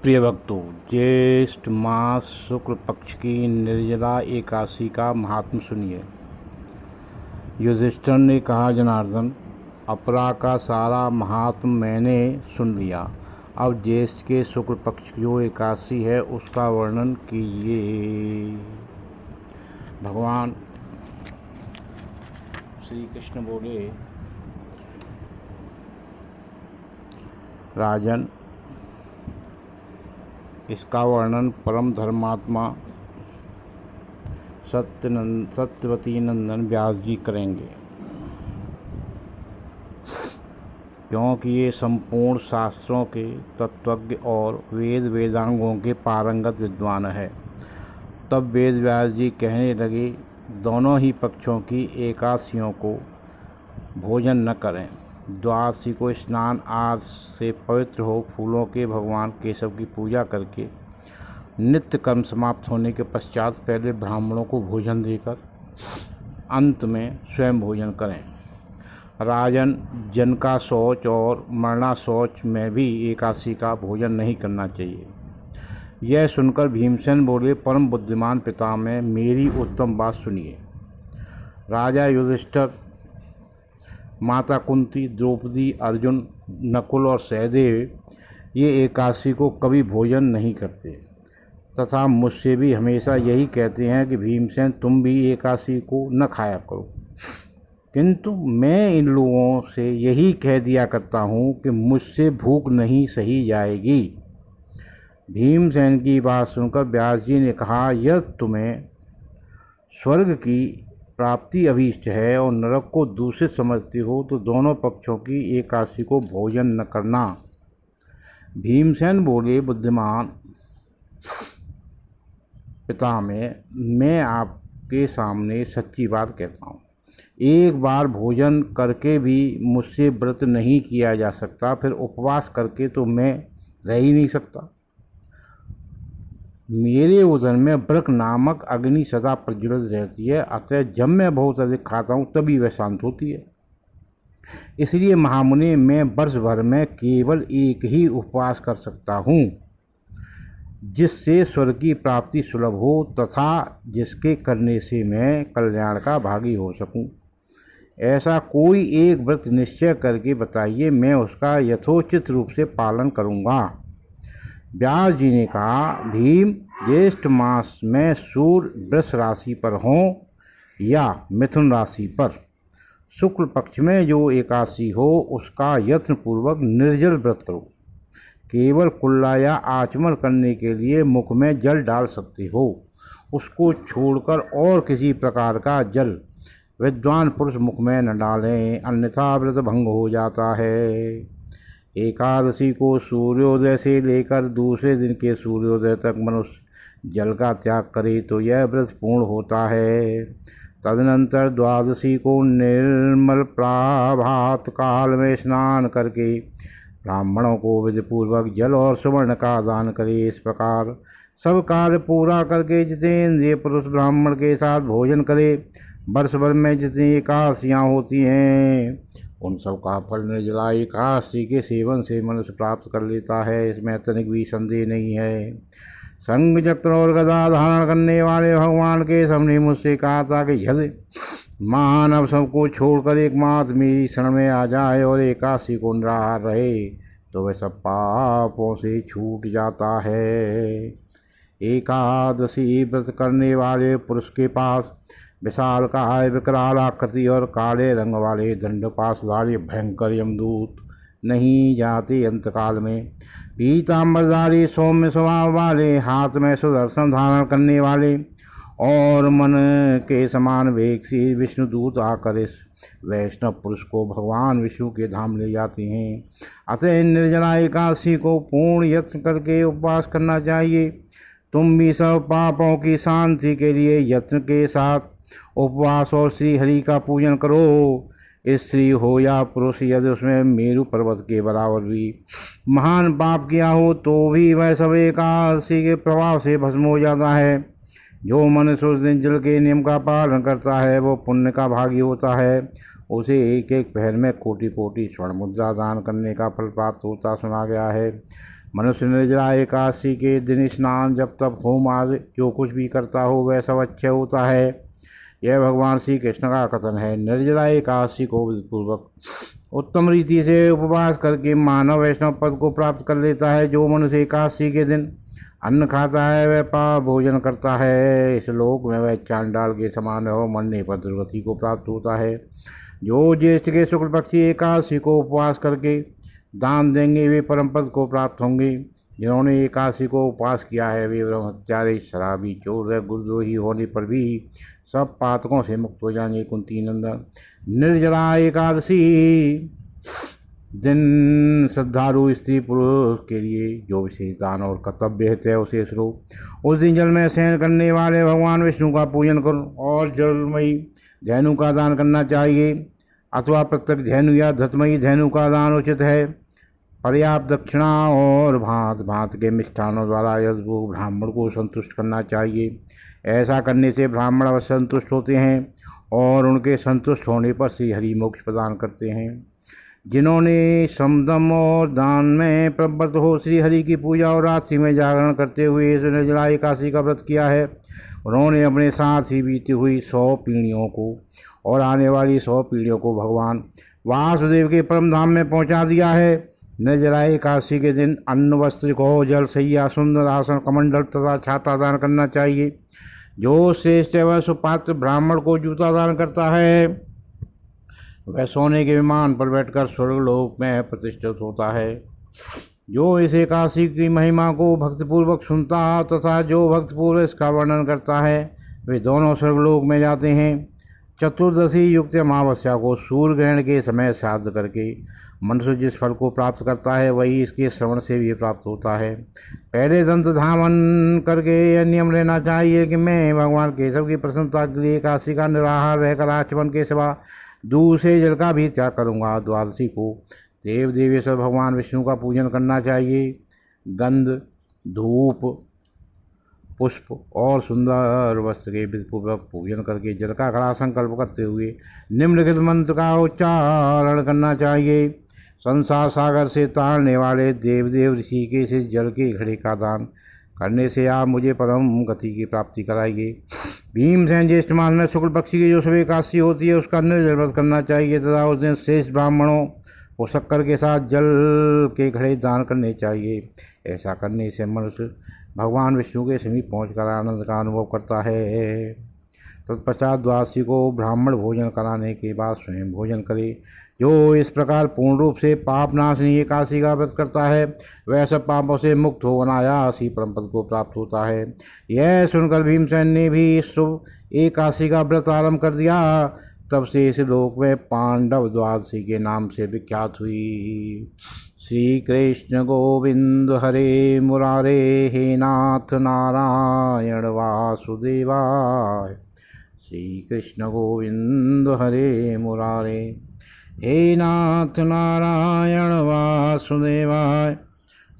प्रिय भक्तों, ज्येष्ठ मास शुक्ल पक्ष की निर्जला एकादशी का महात्म सुनिए। युधिष्ठिर ने कहा, जनार्दन, अपरा का सारा महात्म मैंने सुन लिया। अब ज्येष्ठ के शुक्ल पक्ष की जो एकादशी है उसका वर्णन कीजिए। भगवान श्री कृष्ण बोले, राजन, इसका वर्णन परम धर्मात्मा सत्यवती नंदन व्यास जी करेंगे, क्योंकि ये संपूर्ण शास्त्रों के तत्वज्ञ और वेदांगों के पारंगत विद्वान है। तब वेद व्यास जी कहने लगे, दोनों ही पक्षों की एकादशियों को भोजन न करें। द्वादशी को स्नान आदि से पवित्र हो फूलों के भगवान केशव की पूजा करके नित्य कर्म समाप्त होने के पश्चात पहले ब्राह्मणों को भोजन देकर अंत में स्वयं भोजन करें। राजन, जन का शौच और मरना शौच में भी एकादशी का भोजन नहीं करना चाहिए। यह सुनकर भीमसेन बोले, परम बुद्धिमान पितामह, मेरी उत्तम बात सुनिए। राजा युधिष्ठिर, माता कुंती, द्रौपदी, अर्जुन, नकुल और सहदेव ये एकादशी को कभी भोजन नहीं करते तथा मुझसे भी हमेशा यही कहते हैं कि भीमसेन, तुम भी एकादशी को न खाया करो। किंतु मैं इन लोगों से यही कह दिया करता हूँ कि मुझसे भूख नहीं सही जाएगी। भीमसेन की बात सुनकर व्यास जी ने कहा, यह तुम्हें स्वर्ग की प्राप्ति अभीष्ट है और नरक को दूषित समझते हो तो दोनों पक्षों की एकादशी को भोजन न करना। भीमसेन बोले, बुद्धिमान पितामह, मैं आपके सामने सच्ची बात कहता हूँ। एक बार भोजन करके भी मुझसे व्रत नहीं किया जा सकता, फिर उपवास करके तो मैं रह ही नहीं सकता। मेरे उदर में व्रक नामक अग्नि सदा प्रज्वलित रहती है, अतः जब मैं बहुत अधिक खाता हूँ तभी वह शांत होती है। इसलिए महामुनि, मैं वर्ष भर में केवल एक ही उपवास कर सकता हूँ जिससे स्वर्ग की प्राप्ति सुलभ हो तथा जिसके करने से मैं कल्याण का भागी हो सकूँ। ऐसा कोई एक व्रत निश्चय करके बताइए, मैं उसका यथोचित रूप से पालन करूँगा। व्यास जी ने कहा, भीम, ज्येष्ठ मास में सूर्य वृष राशि पर हों या मिथुन राशि पर, शुक्ल पक्ष में जो एकादशी हो उसका यत्न पूर्वक निर्जल व्रत करो। केवल कुल्ला या आचमन करने के लिए मुख में जल डाल सकते हो, उसको छोड़कर और किसी प्रकार का जल विद्वान पुरुष मुख में न डालें, अन्यथा व्रत भंग हो जाता है। एकादशी को सूर्योदय से लेकर दूसरे दिन के सूर्योदय तक मनुष्य जल का त्याग करे तो यह व्रत पूर्ण होता है। तदनंतर द्वादशी को निर्मल प्रभात काल में स्नान करके ब्राह्मणों को विधिपूर्वक जल और सुवर्ण का दान करे। इस प्रकार सब कार्य पूरा करके जितेंद्रिय पुरुष ब्राह्मण के साथ भोजन करे। वर्ष भर में जितनी एकादशियाँ होती हैं उन सब का फल निर्जला एकादशी के सेवन से मनुष्य प्राप्त कर लेता है, इसमें तनिक भी संदेह नहीं है। संग चक्र और गदा धारण करने वाले भगवान के सबने मुझसे कहा था कि यदि मानव सबको छोड़कर एकमात्र मेरी शरण में आ जाए और एकादशी को निराहार रहे तो वह सब पापों से छूट जाता है। एकादशी व्रत करने वाले पुरुष के पास विशाल काय, विकराल आकृति और काले रंग वाले दंडपाशधारी भयंकर यमदूत नहीं जाते। अंतकाल में पीताम्बरधारी सौम्य स्वभाव वाले, हाथ में सुदर्शन धारण करने वाले और मन के समान वेग से विष्णुदूत आकर इस वैष्णव पुरुष को भगवान विष्णु के धाम ले जाते हैं। अतः निर्जला एकादशी को पूर्ण यत्न करके उपवास करना चाहिए। तुम भी सब पापों की शांति के लिए यत्न के साथ उपवास और श्री हरि का पूजन करो। स्त्री हो या पुरुष, यदि उसमें मेरु पर्वत के बराबर भी महान पाप किया हो तो भी वह सब एकादशी के प्रभाव से भस्म हो जाता है। जो मनुष्य उस दिन जल के नियम का पालन करता है वो पुण्य का भागी होता है। उसे एक एक पहर में कोटि कोटि स्वर्ण मुद्रा दान करने का फल प्राप्त होता सुना गया है। मनुष्य निर्जला एकादशी के दिन स्नान जब तप होम आदि जो कुछ भी करता हो वह सब अच्छे होता है। यह भगवान श्री कृष्ण का कथन है। निर्जला एकादशी को विधिपूर्वक उत्तम रीति से उपवास करके मानव वैष्णव पद को प्राप्त कर लेता है। जो मनुष्य एकादशी के दिन अन्न खाता है वह पाप भोजन करता है, इस लोक में वह चांडाल के समान हो मरने पर दुर्गति को प्राप्त होता है। जो ज्येष्ठ के शुक्ल पक्षी एकादशी को उपवास करके दान देंगे वे परम पद को प्राप्त होंगे। जिन्होंने एकादशी को उपवास किया है वे ब्रह्मचारी, शराबी, चोर, गुरुद्रोही होने पर भी सब पातकों से मुक्त हो जाएंगे। कुंती नंदन, निर्जला एकादशी दिन श्रद्धालु स्त्री पुरुष के लिए जो विशेष दान और कर्तव्य है उसे स्वरूप उस दिन जल में स्नान करने वाले भगवान विष्णु का पूजन करो और जलमयी धेनु का दान करना चाहिए, अथवा प्रत्येक धेनु या धतमयी धेनु का दान उचित है। पर्याप्त दक्षिणा और भांत भांत के मिष्ठानों द्वारा यजभोग ब्राह्मण को संतुष्ट करना चाहिए। ऐसा करने से ब्राह्मण अवश्य संतुष्ट होते हैं और उनके संतुष्ट होने पर श्री हरि मोक्ष प्रदान करते हैं। जिन्होंने समदम और दान में प्रवृत्त हो श्री हरि की पूजा और रात्रि में जागरण करते हुए इस निर्जला एकादशी का व्रत किया है, उन्होंने अपने साथ ही बीती हुई 100 पीढ़ियों को और आने वाली 100 पीढ़ियों को भगवान वासुदेव के परम धाम में पहुंचा दिया है। निर्जला एकादशी के दिन अन्न, वस्त्र, गौ, जल, सैया, सुंदर आसन, कमंडल तथा छाता दान करना चाहिए। जो श्रेष्ठ एवं सुपात्र ब्राह्मण को जूता दान करता है वह सोने के विमान पर बैठकर स्वर्गलोक में प्रतिष्ठित होता है। जो इस एकादशी की महिमा को भक्तिपूर्वक सुनता तथा जो भक्तिपूर्वक इसका वर्णन करता है वे दोनों स्वर्गलोक में जाते हैं। चतुर्दशी युक्त अमावस्या को सूर्य ग्रहण के समय श्राद्ध करके मनुष्य जिस फल को प्राप्त करता है वही इसके श्रवण से भी प्राप्त होता है। पहले दंत धामन करके यह नियम लेना चाहिए कि मैं भगवान केशव की प्रसन्नता के लिए एकादशी का निराहार रहकर आचमन के सिवा दूसरे जल का भी त्याग करूँगा। द्वादशी को देव देवेश्वर भगवान विष्णु का पूजन करना चाहिए। गंध, धूप, पुष्प और सुंदर वस्त्र के विधिपूर्वक पूजन करके जल का खड़ा संकल्प करते हुए निम्नलिखित मंत्र का उच्चारण करना चाहिए। संसार सागर से तारने वाले देवदेव ऋषि के से जल के घड़े का दान करने से आप मुझे परम गति की प्राप्ति कराइए। भीमसेन ज्येष्ठ मास में शुक्ल पक्षी की जो सब एकादशी होती है उसका निर्जल व्रत करना चाहिए तथा उस दिन शेष ब्राह्मणों को शक्कर के साथ जल के घड़े दान करने चाहिए। ऐसा करने से मनुष्य भगवान विष्णु के समीप पहुंचकर आनंद का अनुभव करता है। तत्पश्चात द्वादशी को ब्राह्मण भोजन कराने के बाद स्वयं भोजन करे। जो इस प्रकार पूर्ण रूप से पाप नाशनी एकादशी का व्रत करता है वह सब पापों से मुक्त हो अनायास ही परम पद को प्राप्त होता है। यह सुनकर भीमसेन ने भी इस शुभ एकादशी का व्रत आरंभ कर दिया। तब से इस लोक में पांडव द्वादशी के नाम से विख्यात हुई। श्री कृष्ण गोविंद हरे मुरारे, हे नाथ नारायण वासुदेवाय। श्री कृष्ण गोविंद हरे मुरारे, हे नाथ नारायण वासुदेवाय।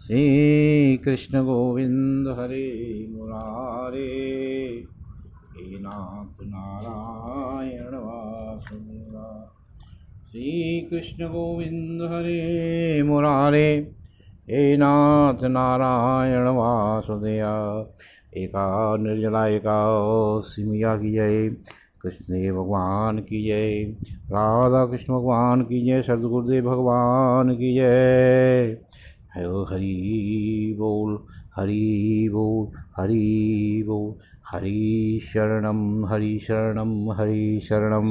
श्री कृष्ण गोविंद हरे मुरारे, हे नाथ नारायण वासुदेवाय। श्री कृष्ण गोविंद हरे मुरारे, हे नाथ नारायण वासुदेवाय। एका निर्जला एकादशी मैया की जय। कृष्ण भगवान की जय। राधा कृष्ण भगवान की जय। सद्गुरुदेव भगवान की जय। हरि बोल, हरि बोल, हरि बोल। हरि शरणम, हरि शरणम, हरि शरणम।